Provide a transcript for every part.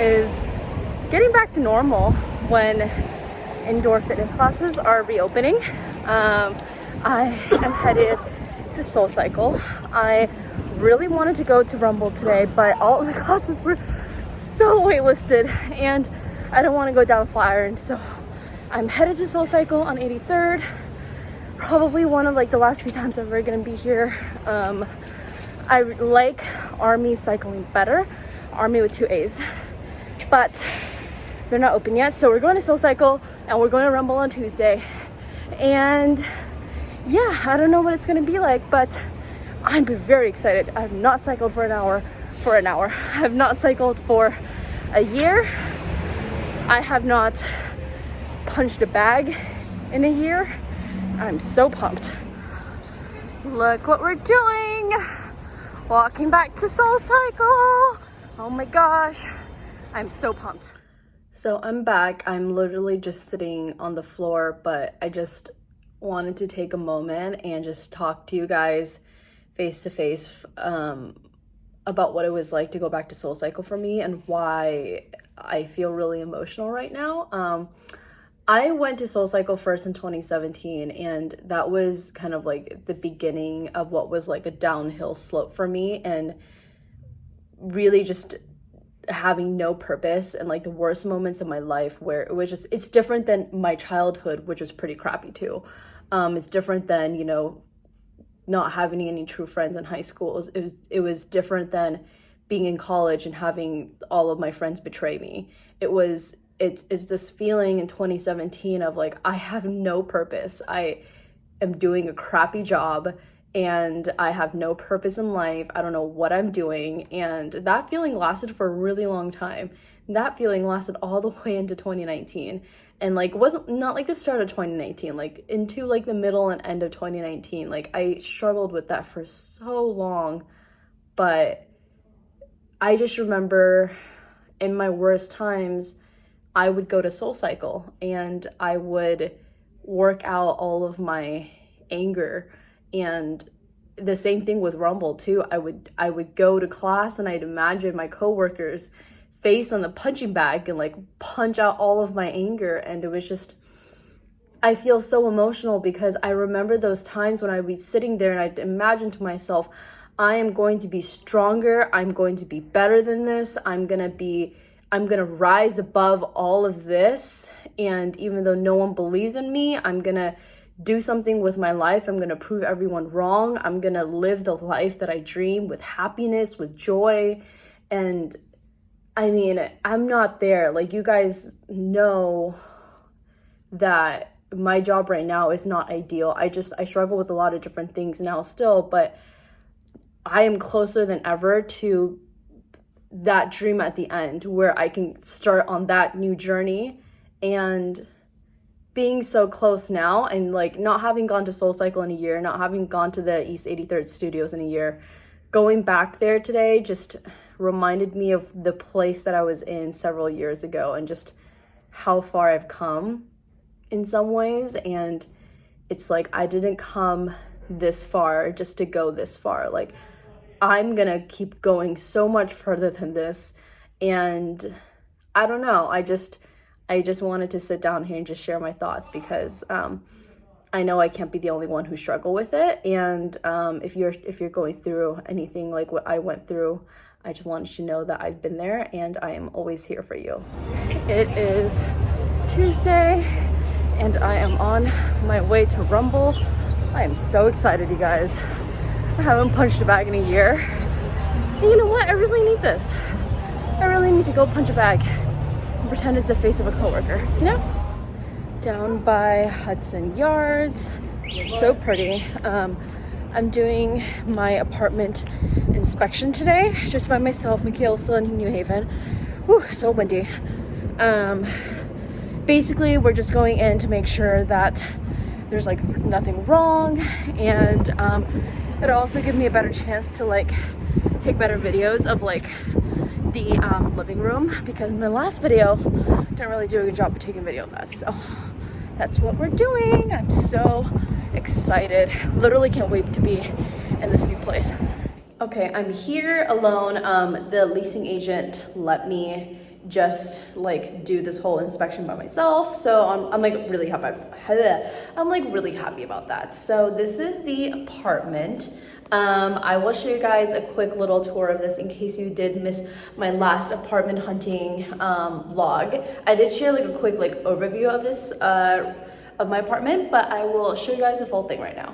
is getting back to normal when indoor fitness classes are reopening. I am headed to SoulCycle. I really wanted to go to Rumble today, but all of the classes were so waitlisted and I don't want to go down Flatiron, so I'm headed to SoulCycle on 83rd. Probably one of like the last few times I'm ever gonna be here. I like Army cycling better, Army with 2 A's, but they're not open yet. So we're going to SoulCycle and we're going to Rumble on Tuesday. And yeah, I don't know what it's gonna be like, but I'm very excited. I've not cycled for an hour. I've not cycled for a year. I have not punched a bag in a year. I'm so pumped. Look what we're doing. Walking back to SoulCycle. Oh my gosh. I'm so pumped. So I'm back. I'm literally just sitting on the floor, but I just wanted to take a moment and just talk to you guys face to face about what it was like to go back to SoulCycle for me and why I feel really emotional right now. I went to SoulCycle first in 2017, and that was kind of like the beginning of what was like a downhill slope for me, and really just having no purpose and like the worst moments of my life where it was just, it's different than my childhood, which was pretty crappy too. It's different than, you know, not having any true friends in high school. It was different than being in college and having all of my friends betray me. It's this feeling in 2017 of like, I have no purpose. I am doing a crappy job and I have no purpose in life. I don't know what I'm doing. And that feeling lasted for a really long time. That feeling lasted all the way into 2019. And like, wasn't not like the start of 2019, like into like the middle and end of 2019. Like I struggled with that for so long, but I just remember in my worst times, I would go to SoulCycle and I would work out all of my anger. And the same thing with Rumble too. I would go to class and I'd imagine my coworkers face on the punching bag and like punch out all of my anger. And it was just, I feel so emotional because I remember those times when I'd be sitting there and I'd imagine to myself, I am going to be stronger. I'm going to be better than this. I'm going to rise above all of this. And even though no one believes in me, I'm going to do something with my life. I'm going to prove everyone wrong. I'm going to live the life that I dream with happiness, with joy. And I mean, I'm not there. Like, you guys know that my job right now is not ideal. I struggle with a lot of different things now still, but I am closer than ever to that dream at the end where I can start on that new journey. And being so close now and like not having gone to SoulCycle in a year, not having gone to the East 83rd studios in a year, going back there today just reminded me of the place that I was in several years ago and just how far I've come in some ways. And it's like, I didn't come this far just to go this far. Like, I'm gonna keep going so much further than this. And I don't know, I just wanted to sit down here and just share my thoughts because I know I can't be the only one who struggle with it. And if you're going through anything like what I went through, I just wanted you to know that I've been there and I am always here for you. It is Tuesday and I am on my way to Rumble. I am so excited, you guys. I haven't punched a bag in a year. And you know what? I really need this. I really need to go punch a bag and pretend it's the face of a coworker, you know? Down by Hudson Yards. So pretty. I'm doing my apartment inspection today, just by myself. Mikhail's still in New Haven. Whew, so windy. Basically, we're just going in to make sure that there's like nothing wrong, and it'll also give me a better chance to like take better videos of like the living room, because my last video didn't really do a good job of taking video of that. So that's what we're doing. I'm so excited. Literally can't wait to be in this new place. Okay, I'm here alone. The leasing agent let me just like do this whole inspection by myself. So I'm like really happy. I'm like really happy about that. So this is the apartment. I will show you guys a quick little tour of this in case you did miss my last apartment hunting vlog. I did share like a quick like overview of this of my apartment, but I will show you guys the full thing right now.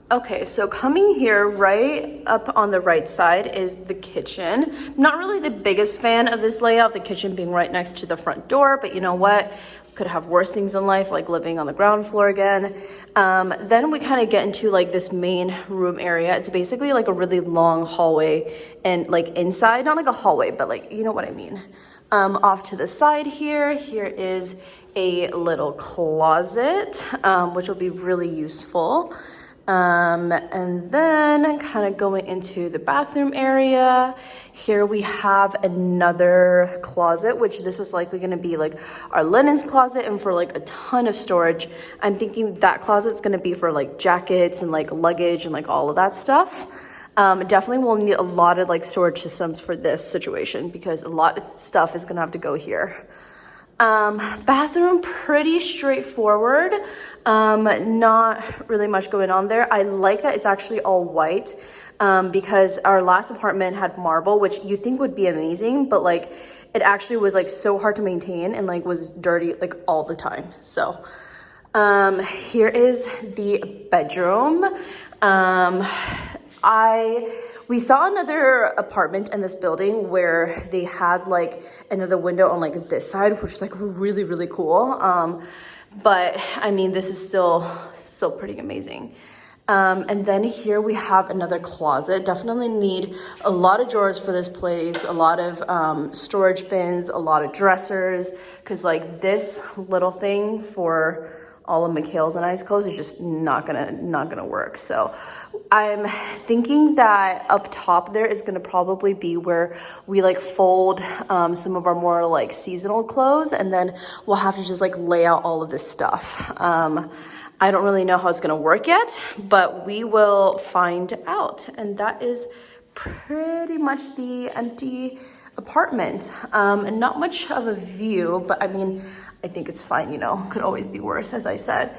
Okay, so coming here right up on the right side is the kitchen. Not really the biggest fan of this layout, the kitchen being right next to the front door, but you know what? Could have worse things in life, like living on the ground floor again. Then we kind of get into like this main room area. It's basically like a really long hallway and like inside, not like a hallway, but like, you know what I mean. Off to the side here is a little closet, which will be really useful. And then kind of going into the bathroom area, here we have another closet, which this is likely going to be like our linens closet and for like a ton of storage. I'm thinking that closet's going to be for like jackets and like luggage and like all of that stuff. Definitely will need a lot of like storage systems for this situation because a lot of stuff is going to have to go here. Bathroom, pretty straightforward. Not really much going on there. I like that it's actually all white, because our last apartment had marble, which you think would be amazing, but like it actually was like so hard to maintain and like was dirty like all the time. So, here is the bedroom. We saw another apartment in this building where they had like another window on like this side, which was like really, really cool. But I mean, this is still pretty amazing. And then here we have another closet. Definitely need a lot of drawers for this place, a lot of storage bins, a lot of dressers, because like this little thing for all of Mikhail's and I's clothes is just not gonna work. So I'm thinking that up top there is gonna probably be where we like fold some of our more like seasonal clothes, and then we'll have to just like lay out all of this stuff. I don't really know how it's gonna work yet, but we will find out. And that is pretty much the empty apartment, and not much of a view, but I mean, I think it's fine, you know, could always be worse, as I said.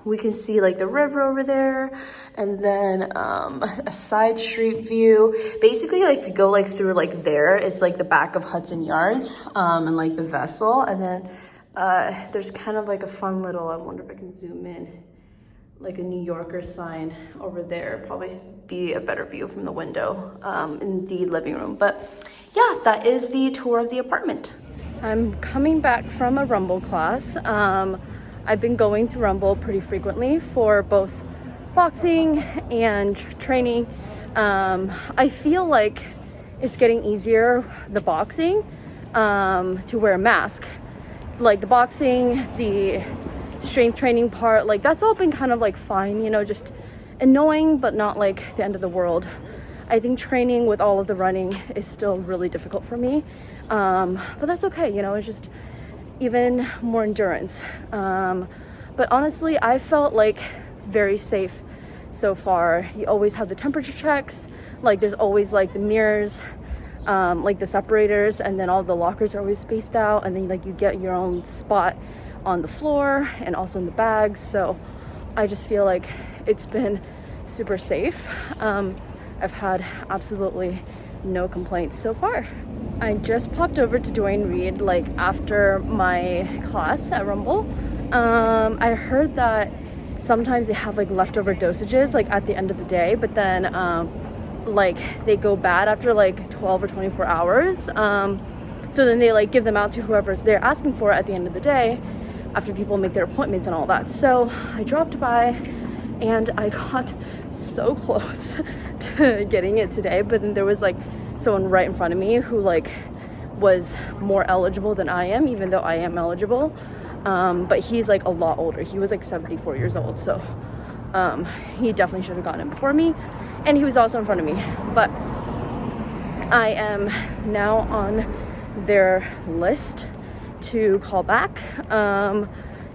We can see like the river over there, and then a side street view. Basically, like if you go like through like there, it's like the back of Hudson Yards, and like the vessel, and then there's kind of like a fun little, I wonder if I can zoom in, like a New Yorker sign over there. Probably be a better view from the window in the living room. But yeah, that is the tour of the apartment. I'm coming back from a Rumble class. I've been going to Rumble pretty frequently for both boxing and training. I feel like it's getting easier, the boxing, to wear a mask. Like the boxing, the strength training part, like that's all been kind of like fine, you know, just annoying, but not like the end of the world. I think training with all of the running is still really difficult for me, but that's okay, you know, it's just even more endurance. But honestly, I felt like very safe so far. You always have the temperature checks, like there's always like the mirrors, like the separators, and then all the lockers are always spaced out, and then like you get your own spot on the floor and also in the bags. So I just feel like it's been super safe. I've had absolutely no complaints so far. I just popped over to Dwayne Reed like after my class at Rumble. I heard that sometimes they have like leftover dosages like at the end of the day, but then like they go bad after like 12 or 24 hours. So then they like give them out to whoever's they're asking for at the end of the day after people make their appointments and all that. So I dropped by and I got so close to getting it today, but then there was like someone right in front of me who like was more eligible than I am, even though I am eligible. But he's like a lot older. He was like 74 years old. So he definitely should have gotten it before me. And he was also in front of me. But I am now on their list to call back.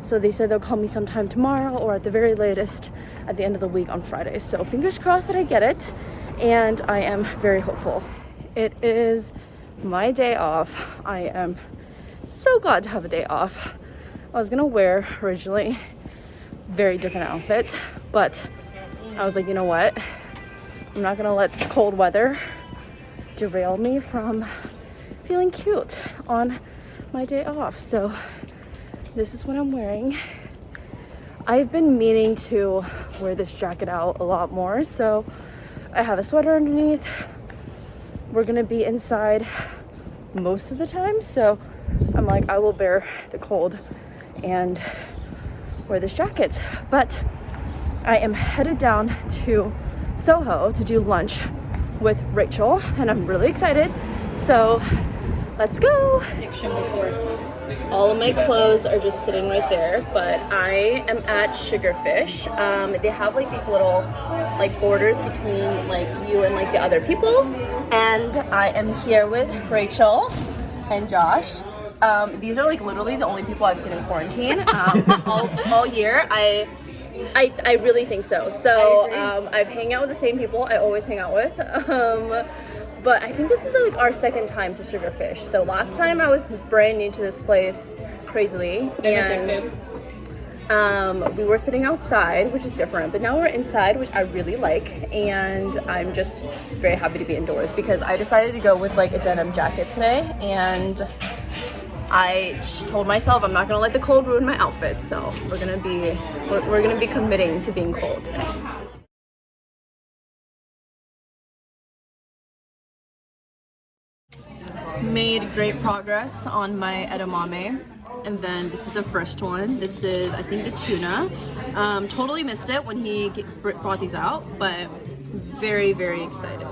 So they said they'll call me sometime tomorrow or at the very latest at the end of the week on Friday. So fingers crossed that I get it. And I am very hopeful. It is my day off. I am so glad to have a day off. I was gonna wear originally very different outfit, but I was like, you know what? I'm not gonna let this cold weather derail me from feeling cute on my day off. So this is what I'm wearing. I've been meaning to wear this jacket out a lot more, so I have a sweater underneath. We're gonna be inside most of the time, so I'm like, I will bear the cold and wear this jacket. But I am headed down to SoHo to do lunch with Rachel, and I'm really excited. So let's go. All of my clothes are just sitting right there, but I am at Sugarfish. They have like these little like borders between like you and like the other people, and I am here with Rachel and Josh. These are like literally the only people I've seen in quarantine all year. I really think so. So I've hang out with the same people I always hang out with. But I think this is like our second time to Sugarfish. So last time I was brand new to this place, crazily, and we were sitting outside, which is different. But now we're inside, which I really like, and I'm just very happy to be indoors because I decided to go with like a denim jacket today, and I just told myself I'm not gonna let the cold ruin my outfit. So we're gonna be committing to being cold today. Made great progress on my edamame, and then this is the first one. This is, I think, the tuna. Totally missed it when he brought these out, but very, very excited.